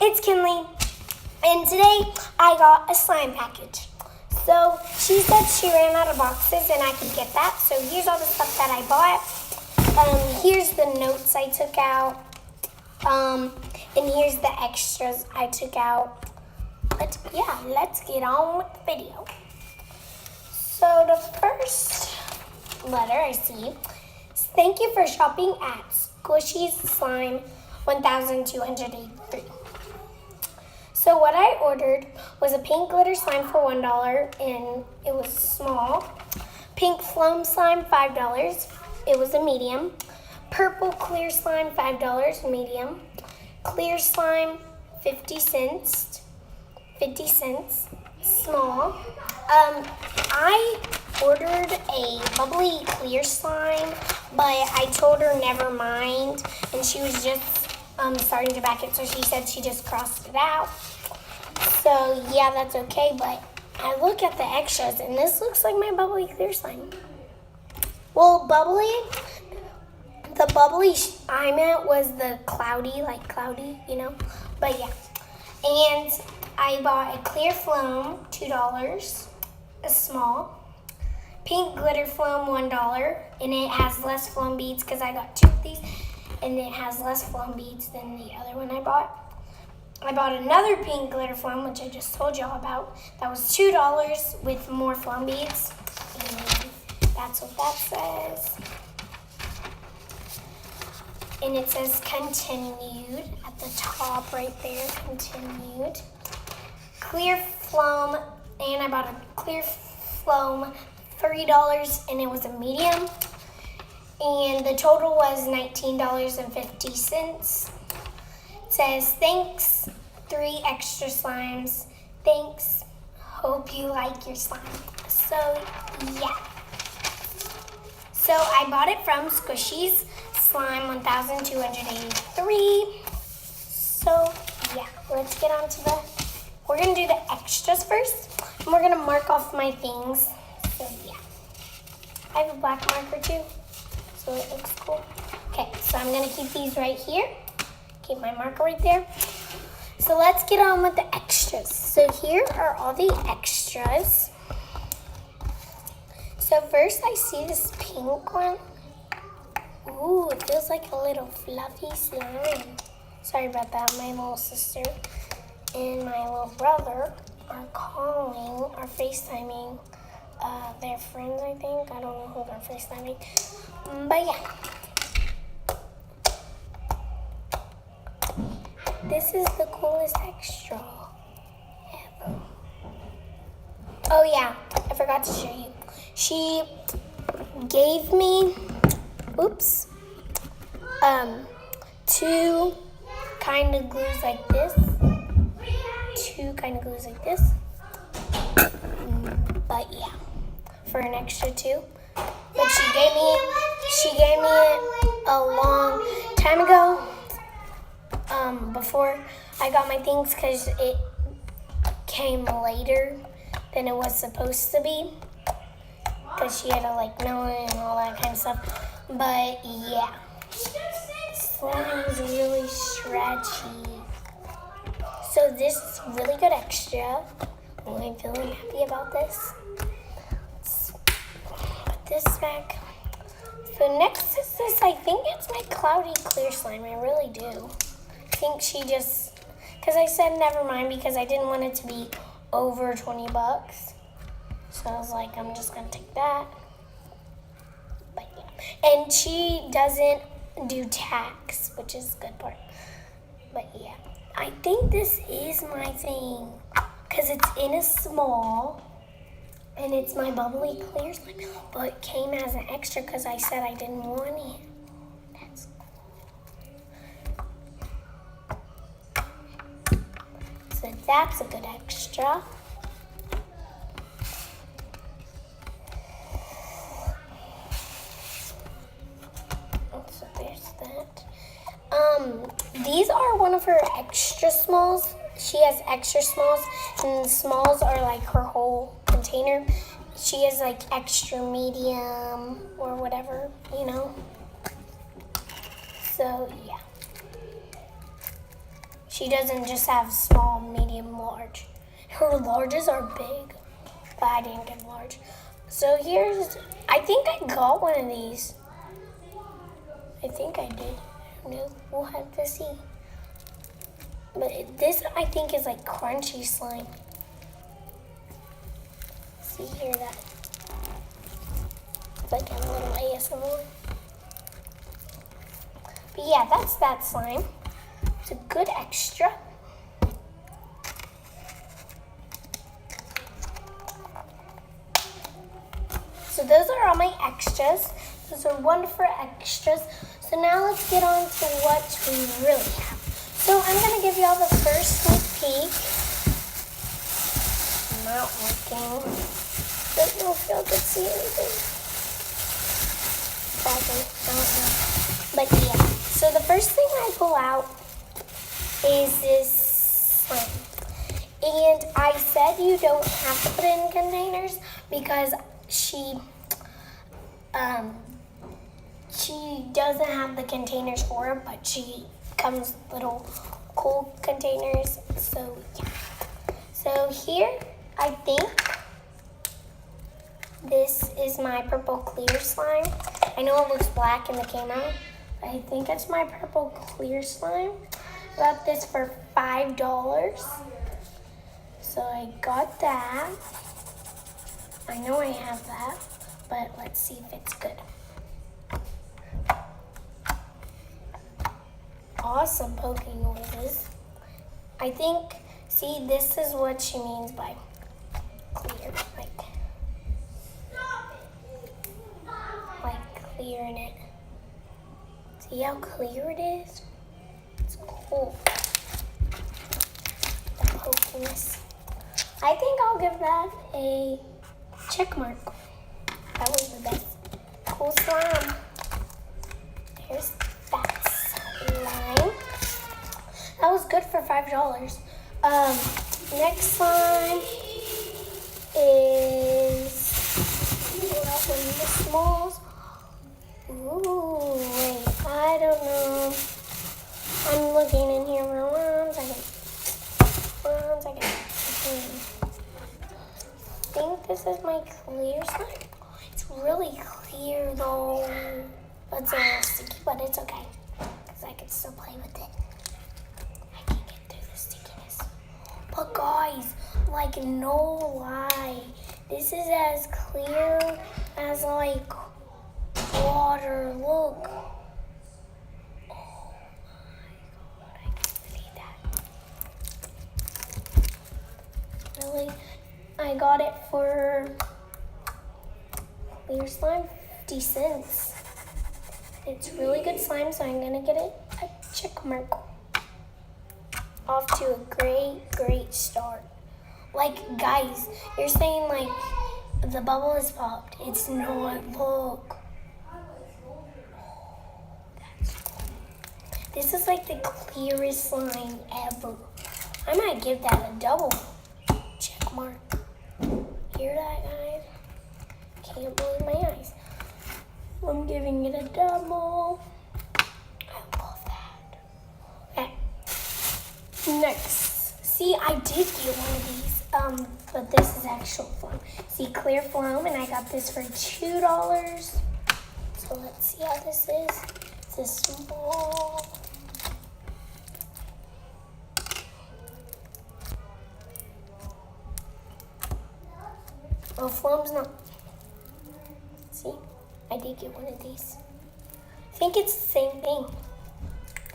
it's Kinley, and today I got a slime package. So she said she ran out of boxes and I could get that. So here's all the stuff that I bought. Here's the notes I took out. And here's the extras I took out. But yeah, let's get on with the video. So the first letter I see is thank you for shopping at Squishy's Slime 1283. So what I ordered was a pink glitter slime for $1 and it was small. Pink foam slime, $5. It was a medium. Purple clear slime, $5, medium. Clear slime, 50 cents, small. I ordered a bubbly clear slime, but I told her never mind, and she was just starting to back it, so she said she just crossed it out. So yeah, that's okay, but I look at the extras, and this looks like my bubbly clear slime. Well, the bubbly I meant was the cloudy, like cloudy, you know? But yeah. And I bought a clear foam, $2, a small. Pink glitter foam, $1, and it has less foam beads because I got 2 of these, and it has less foam beads than the other one I bought. I bought another pink glitter foam, which I just told y'all about. That was $2 with more foam beads, and that's what that says. And it says continued at the top right there, continued. Clear foam, and I bought a clear foam, $3, and it was a medium. And the total was $19.50. It says, thanks, 3 extra slimes. Thanks, hope you like your slime. So, yeah. So, I bought it from Squishy's Slime 1283. So, yeah, let's get on to we're going to do the extras first. And we're going to mark off my things. So, yeah. I have a black marker, too. So it looks cool. Okay, so I'm going to keep these right here. Keep my marker right there. So let's get on with the extras. So here are all the extras. So first I see this pink one. Ooh, it feels like a little fluffy slime. Sorry about that. My little sister and my little brother are calling, are FaceTiming their friends, I think. I don't know who they're FaceTiming. But yeah. This is the coolest extra ever. Oh yeah, I forgot to show you. She gave me, 2 kind of glues like this. 2 kind of glues like this. But yeah, for an extra 2. But she gave me it a long time ago, before I got my things, because it came later than it was supposed to be, because she had to like mill it and all that kind of stuff. But yeah, slime is really stretchy. So this is really good extra. I'm feeling happy about this. This back. So next is this, I think it's my cloudy clear slime. I really do. I think she just, because I said never mind because I didn't want it to be over 20 bucks. So I was like, I'm just going to take that. But yeah. And she doesn't do tax, which is the good part. But yeah, I think this is my thing because it's in a small. And it's my bubbly clear slime, but it came as an extra because I said I didn't want it. That's cool. So that's a good extra. So there's that. These are one of her extra smalls. She has extra smalls, and the smalls are like her whole container. She has like extra medium or whatever, you know. So yeah. She doesn't just have small, medium, large. Her larges are big, but I didn't get large. So I think I got one of these. I think I did. I don't know. We'll have to see. But this, I think, is like crunchy slime. See here, that. It's like a little ASMR. But yeah, that's that slime. It's a good extra. So those are all my extras. Those are wonderful extras. So now let's get on to what we really have. So I'm going to give you all the first sneak peek. Not working. Doesn't feel good to see anything. Probably. I don't know. But yeah. So the first thing I pull out is this slime. And I said you don't have to put it in containers because she doesn't have the containers for it, but she comes little cool containers. So yeah. So here, I think this is my purple clear slime. I know it looks black in the camera, but I think it's my purple clear slime. I got this for $5. So I got that. I know I have that, but let's see if it's good. Awesome poking noises. I think, see, this is what she means by clear, like clearing it. See how clear it is? It's cool. The pokiness. I think I'll give that a check mark. That was the best. Cool slime. There's that slime. That was good for $5. Next slime is one of the smalls. Ooh, wait, I don't know. I'm looking in here for 1 second. 1 second. I think this is my clear slime. It's really clear though. It's a little sticky, but it's okay. Because I can still play with it. I can get through the stickiness. But guys, like no lie. This is as clear as like water. Look. Oh my god, I can't believe that. Really? I got it for clear slime, 50 cents. It's really good slime, so I'm gonna get it a check mark. Off to a great start. Like, guys, you're saying like the bubble is popped. It's not. Look. That's cool. This is like the clearest slime ever. I might give that a double check mark. Hear that, guys? Can't believe my eyes. I'm giving it a double. I love that. Okay. Next. See, I did get one of these, but this is actual foam. See, clear foam, and I got this for $2. So let's see how this is. It's a small. Oh, foam's not. See, I did get one of these. I think it's the same thing,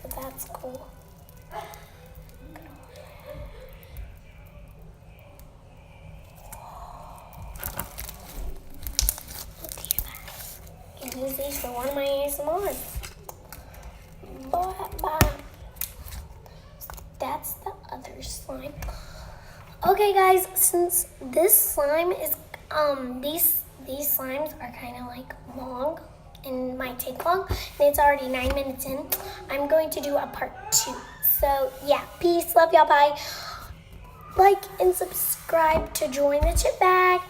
but that's cool. Look at that. I can use these for one of my ASMRs. But that's the other slime. Okay, guys, since this slime is these slimes are kind of like long and might take long, and it's already 9 minutes in, I'm going to do a part 2. So yeah, peace, love y'all, bye. Like and subscribe to join the chip bag.